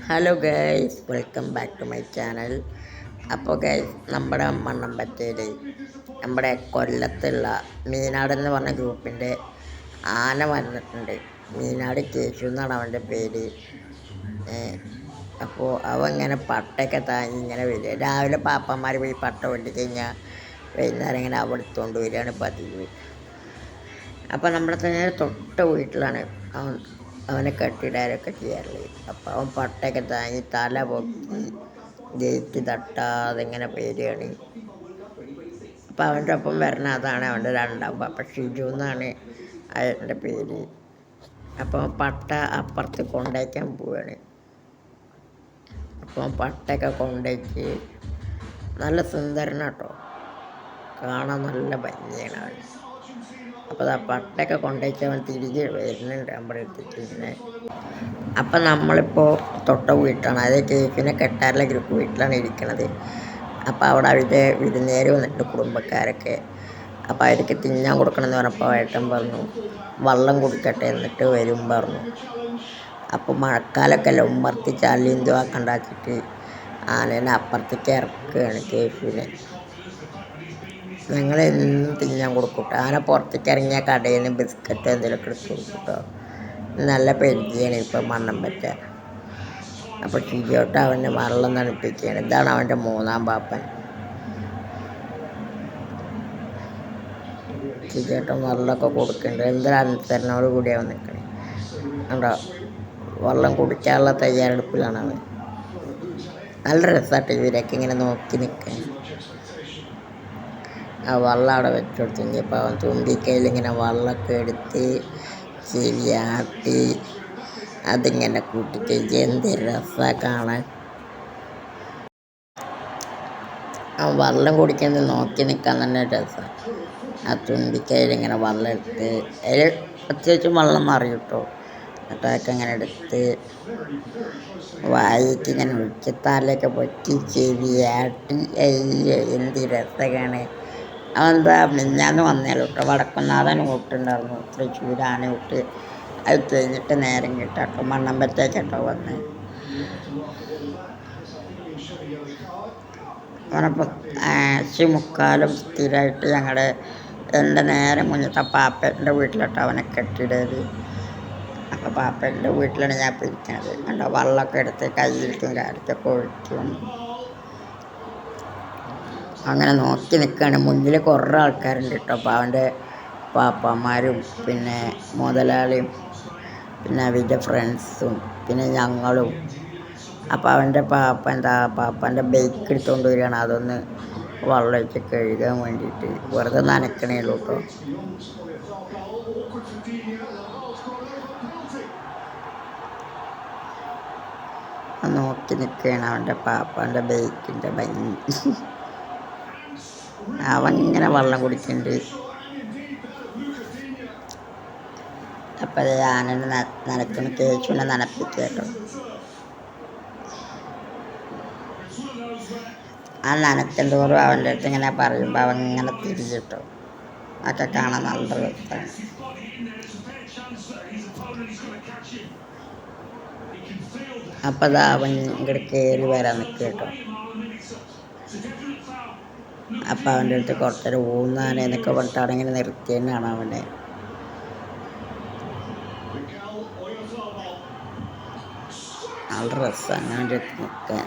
Hello guys, welcome back to my channel. അപ്പോൾ guys, നമ്മുടെ മണ്ണമ്പറ്റയിൽ നമ്മുടെ കൊല്ലത്തുള്ള മീനാട് എന്ന് പറഞ്ഞ ഗ്രൂപ്പിൻ്റെ ആന വന്നിട്ടുണ്ട്. മീനാട് കേശു എന്നാണ് അവൻ്റെ പേര്. അപ്പോൾ അവൻ ഇങ്ങനെ പട്ടയൊക്കെ താങ്ങി ഇങ്ങനെ വരിക. രാവിലെ പാപ്പന്മാർ പോയി പട്ട കൊണ്ടി കഴിഞ്ഞാൽ വൈകുന്നേരം ഇങ്ങനെ അവിടെ എടുത്തുകൊണ്ട് വരികയാണ് പതിവ്. അപ്പോൾ നമ്മുടെ തന്നെ തൊട്ട വീട്ടിലാണ് അവനെ കെട്ടിടാനൊക്കെ ചെയ്യാറുള്ളത്. അപ്പോൾ അവൻ പട്ടയൊക്കെ താങ്ങി തല പൊക്കി ഗേറ്റ് തട്ടാതെ ഇങ്ങനെ പേരുകയാണ്. അപ്പോൾ അവൻ്റെ ഒപ്പം വരുന്ന അതാണ് അവൻ്റെ രണ്ടാം പാപ്പ, ഷിജു എന്നാണ് അവൻ്റെ പേര്. അപ്പോൾ പട്ട അപ്പുറത്ത് കൊണ്ടേക്കാൻ പോവുകയാണ്. അപ്പോൾ പട്ടയൊക്കെ കൊണ്ടേക്ക് നല്ല സുന്ദരനാട്ടോ, കാണാൻ നല്ല ഭംഗിയാണ് അവൻ. അപ്പോൾ ആ പട്ടയൊക്കെ കൊണ്ടുവച്ച് അവൻ തിരികെ വരുന്നുണ്ട് നമ്മുടെ അടുത്തേക്ക്. അപ്പം നമ്മളിപ്പോൾ തൊട്ട വീട്ടാണ്, അതായത് കേക്കിനെ കെട്ടാറുള്ള ഗ്രൂപ്പ് വീട്ടിലാണ് ഇരിക്കുന്നത്. അപ്പോൾ അവിടെ അവരുടെ വിരുന്നേര് വന്നിട്ട് കുടുംബക്കാരൊക്കെ. അപ്പോൾ അവർക്ക് തിന്നാൻ കൊടുക്കണമെന്ന് പറഞ്ഞപ്പോൾ ഏട്ടൻ പറഞ്ഞു വെള്ളം കുടിക്കട്ടെ എന്നിട്ട് വരും പറഞ്ഞു. അപ്പോൾ മഴക്കാലമൊക്കെ അല്ല, ഉമ്മർത്തി ചളിയും ആക്കണ്ടാക്കിയിട്ട് ആനേനെ അപ്പുറത്തേക്ക് ഇറക്കുകയാണ് കേക്കിനെ. ഞങ്ങളെന്നും തിന്നാൻ കൊടുക്കൂട്ടോ. ആന പുറത്തേക്ക് ഇറങ്ങിയ കടയിൽ നിന്ന് ബിസ്ക്കറ്റ് എന്തെങ്കിലുമൊക്കെ എടുത്ത് കൊടുക്കൂട്ടോ. നല്ല പരിചയമാണ് ഇപ്പം മണ്ണമ്പറ്റ. അപ്പോൾ ഷിജോട്ട് അവൻ്റെ വെള്ളം തണുപ്പിക്കുകയാണ്. ഇതാണ് അവൻ്റെ മൂന്നാം പാപ്പൻ. ഷിജോട്ടൻ വെള്ളമൊക്കെ കൊടുക്കുന്നുണ്ട്. എന്തൊരു അനുസരണയോട് കൂടിയാണ് നിൽക്കണേ. കണ്ടോ, വെള്ളം കുടിക്കാനുള്ള തയ്യാറെടുപ്പിലാണ് അവൻ. നല്ല രസമായിട്ട് ഇവരൊക്കെ ഇങ്ങനെ നോക്കി നിൽക്കാൻ. ആ വെള്ളം അവിടെ വെച്ച് കൊടുത്തെങ്കിൽ ഇപ്പോൾ അവൻ തുമ്പിക്കൈയിൽ ഇങ്ങനെ വെള്ളമൊക്കെ എടുത്ത് ശരിയാട്ടി അതിങ്ങനെ കൂട്ടിക്കഴിച്ച് എന്ത് രസമാണ് കാണാൻ. ആ വെള്ളം കുടിക്കുന്നത് നോക്കി നിൽക്കാൻ തന്നെ രസമാണ്. ആ തുമ്പിക്കൈയിൽ ഇങ്ങനെ വെള്ളം എടുത്ത് അതിൽ അത്യാവശ്യം വെള്ളം നിറയും കേട്ടോ. എന്നിട്ടൊക്കെ ഇങ്ങനെ എടുത്ത് വായിക്ക് ഇങ്ങനെ ഒഴിച്ച് തലയൊക്കെ പൊറ്റി ചെവിയാട്ടി എന്ത് രസമാണ്. അതെന്താ മിഞ്ഞാന്ന് വന്നേലോ കേട്ടോ, വടക്കുന്നാഥൻ ഊട്ടുണ്ടായിരുന്നു, തൃശ്ശൂർ ആന ഊട്ട്. അത് കഴിഞ്ഞിട്ട് നേരം കിട്ടാട്ടോ മണ്ണമ്പറ്റേക്കട്ടോ വന്ന്. അവനപ്പോൾ മുക്കാലും സ്ഥിരമായിട്ട് ഞങ്ങളുടെ എൻ്റെ നേരെ മുന്നത്തെ പാപ്പൻ്റെ വീട്ടിലോട്ടോ അവനെ കെട്ടിടത്. അപ്പോൾ പാപ്പൻ്റെ വീട്ടിലാണ് ഞാൻ പിരിക്കണത്. കണ്ടോ, വെള്ളമൊക്കെ എടുത്ത് കയ്യിലേക്കും കാലത്തൊക്കെ ഒഴിക്കും. അങ്ങനെ നോക്കി നിൽക്കുകയാണ്. മുന്നിൽ കുറേ ആൾക്കാരുണ്ട് കേട്ടോ. അപ്പോൾ അവൻ്റെ പാപ്പന്മാരും പിന്നെ മുതലാളിയും പിന്നെ അവൻ്റെ ഫ്രണ്ട്സും പിന്നെ ഞങ്ങളും. അപ്പോൾ അവൻ്റെ പാപ്പൻ്റെ ബൈക്ക് എടുത്തുകൊണ്ട് വരികയാണ്. അതൊന്ന് വെള്ളം ഒഴിച്ച് കഴുകാൻ വേണ്ടിയിട്ട് വെറുതെ നനക്കണേ ഉള്ളൂ കേട്ടോ. നോക്കി നിൽക്കുകയാണ് അവൻ്റെ പാപ്പൻ്റെ ബൈക്കിൻ്റെ ഭംഗി. അവൻ ഇങ്ങനെ വെള്ളം കുടിക്കുന്നുണ്ട്. അപ്പോൾ ആനനെ നനക്കുന്ന കേശുവിനെ നനപ്പിക്കുക കേട്ടോ. ആ നനക്കും തോറും അവൻ്റെ അടുത്ത് ഇങ്ങനെ പറയുമ്പോൾ അവൻ ഇങ്ങനെ തിരിച്ചിട്ടോ. അതൊക്കെ കാണാൻ നല്ല രസമാണ്. അപ്പം അതാ അവൻ ഇങ്ങോട്ട് കയറി വരാൻ നിൽക്കുക കേട്ടോ. അപ്പം അവൻ്റെ അടുത്ത് കുറച്ചൊരു ഊന്നാനേന്നൊക്കെ പറഞ്ഞിട്ട് അവിടെ ഇങ്ങനെ നിർത്തി തന്നെയാണ് അവനെ. നല്ല രസമാണ് അവൻ്റെ അടുത്ത് നിൽക്കാൻ.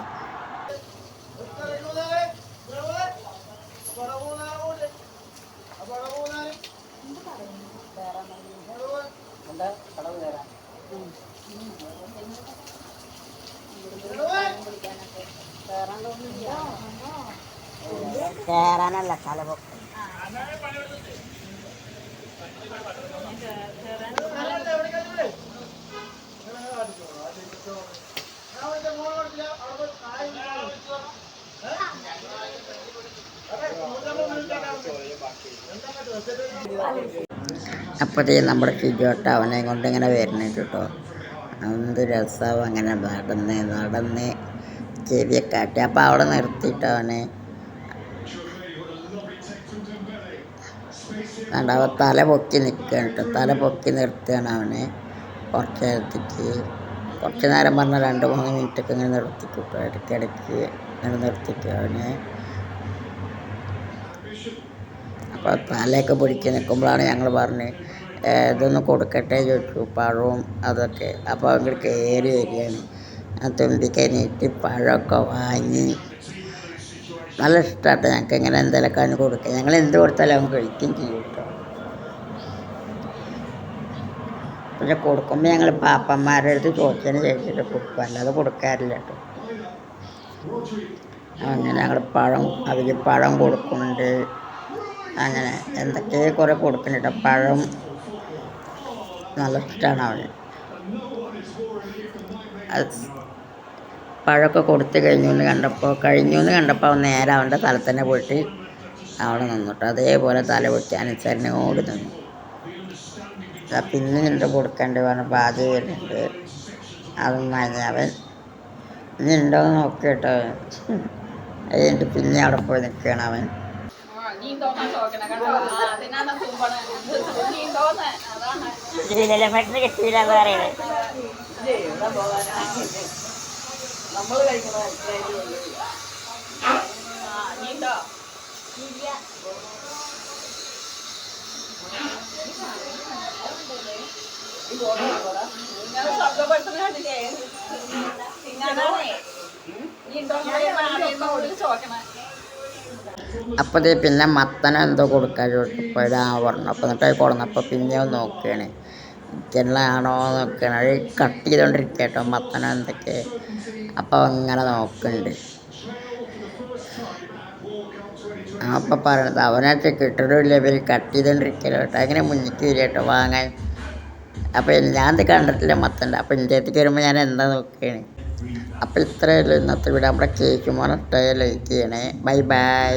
കയറാനല്ല തലപൊക്കം. അപ്പോഴേ നമ്മുടെ ഷിജോട്ട അവനെ കൊണ്ട് ഇങ്ങനെ വരുന്നുണ്ട് കേട്ടോ. എന്ത് രസമാവും അങ്ങനെ നടന്ന് ചെവിയൊക്കെ കാട്ടി. അപ്പോൾ അവിടെ നിർത്തിയിട്ട് അവനെ അവ തല പൊക്കി നിൽക്കുകയാണ് കേട്ടോ. തല പൊക്കി നിർത്തുകയാണ് അവനെ കുറച്ച് നേരത്തേക്ക്. കുറച്ച് നേരം പറഞ്ഞാൽ 2-3 മിനിറ്റൊക്കെ ഇങ്ങനെ നിർത്തിക്കൂട്ടോ, ഇടയ്ക്കിടയ്ക്ക് ഇങ്ങനെ നിർത്തിക്കുക അവനെ. അപ്പോൾ തലയൊക്കെ പിടിച്ച് നിൽക്കുമ്പോഴാണ് ഞങ്ങൾ പറഞ്ഞ് ഇതൊന്ന് കൊടുക്കട്ടെ ചോദിച്ചു, പഴവും അതൊക്കെ. അപ്പോൾ അവർ കയറി വരികയാണ്. ആ തുമ്പിക്കൈ നീട്ടി പഴമൊക്കെ വാങ്ങി. നല്ല ഇഷ്ടമാട്ടോ ഞങ്ങൾക്ക് ഇങ്ങനെ എന്തെങ്കിലുമൊക്കെ അവന് കൊടുക്കുക. ഞങ്ങൾ എന്ത് കൊടുത്താലും അവൻ കഴിക്കുകയും ചെയ്യും കേട്ടോ. പക്ഷെ കൊടുക്കുമ്പോൾ ഞങ്ങൾ പാപ്പന്മാരുടെ അടുത്ത് ചോദിച്ചതിന് ശേഷിട്ട് കൊടുക്കും, അല്ലാതെ കൊടുക്കാറില്ല കേട്ടോ. അങ്ങനെ ഞങ്ങൾ അവർക്ക് പഴം കൊടുക്കുന്നുണ്ട്. അങ്ങനെ എന്തൊക്കെയോ കുറേ കൊടുക്കുന്നുണ്ട്. പഴം നല്ല ഇഷ്ടമാണ് അവന്. അത് പഴമൊക്കെ കൊടുത്ത് കഴിഞ്ഞു എന്ന് കണ്ടപ്പോൾ അവൻ നേരെ അവൻ്റെ സ്ഥലത്ത് തന്നെ പോയിട്ട് അവിടെ നിന്നിട്ട് അതേപോലെ തല പൊട്ടി അനുസരണയോട് നിന്നു. പിന്നെ ഉണ്ട് കൊടുക്കേണ്ടി പറഞ്ഞപ്പോൾ ആദ്യം വരുന്നുണ്ട്. അതും വാങ്ങി അവൻ ഇനി ഉണ്ടോയെന്ന് നോക്കി കേട്ടോ. അത് കഴിഞ്ഞിട്ട് പിന്നെ അവിടെ പോയി നിൽക്കുകയാണ് അവൻ. പെട്ടെന്ന് കിട്ടിയില്ല എന്ന് പറയണേ. അപ്പോൾ പിന്നെ മത്തന എന്തോ കൊടുക്കാൻ ചോദിച്ചപ്പോൾ ഇതാ പറഞ്ഞു. അപ്പോൾ എന്നിട്ട് കൊടുന്നപ്പോൾ പിന്നെ നോക്കുകയാണ്, ചെല്ലാണോ നോക്കുകയാണ്. അത് കട്ട് ചെയ്തുകൊണ്ടിരിക്കുക കേട്ടോ മത്തന എന്തൊക്കെ. അപ്പോൾ അങ്ങനെ നോക്കുന്നുണ്ട്. അപ്പം പറയണത് അവനായിട്ട് കിട്ടണില്ല, ഇവർ കട്ട് ചെയ്തുകൊണ്ടിരിക്കലോ കേട്ടോ. അങ്ങനെ മുന്നിക്ക് വരിക കേട്ടോ വാങ്ങാൻ. അപ്പോൾ ഞാനത് കണ്ടിട്ടില്ല മത്തൻ്റെ. അപ്പോൾ എൻ്റെ അടുത്തേക്ക് വരുമ്പോൾ ഞാൻ എന്താ നോക്കുകയാണ്. അപ്പോൾ ഇത്രയല്ലോ ഇന്നത്തെ വീഡിയോ. നമ്മുടെ കേക്ക് മോനെ ലൈക്ക് ചെയ്യണേ. Bye bye.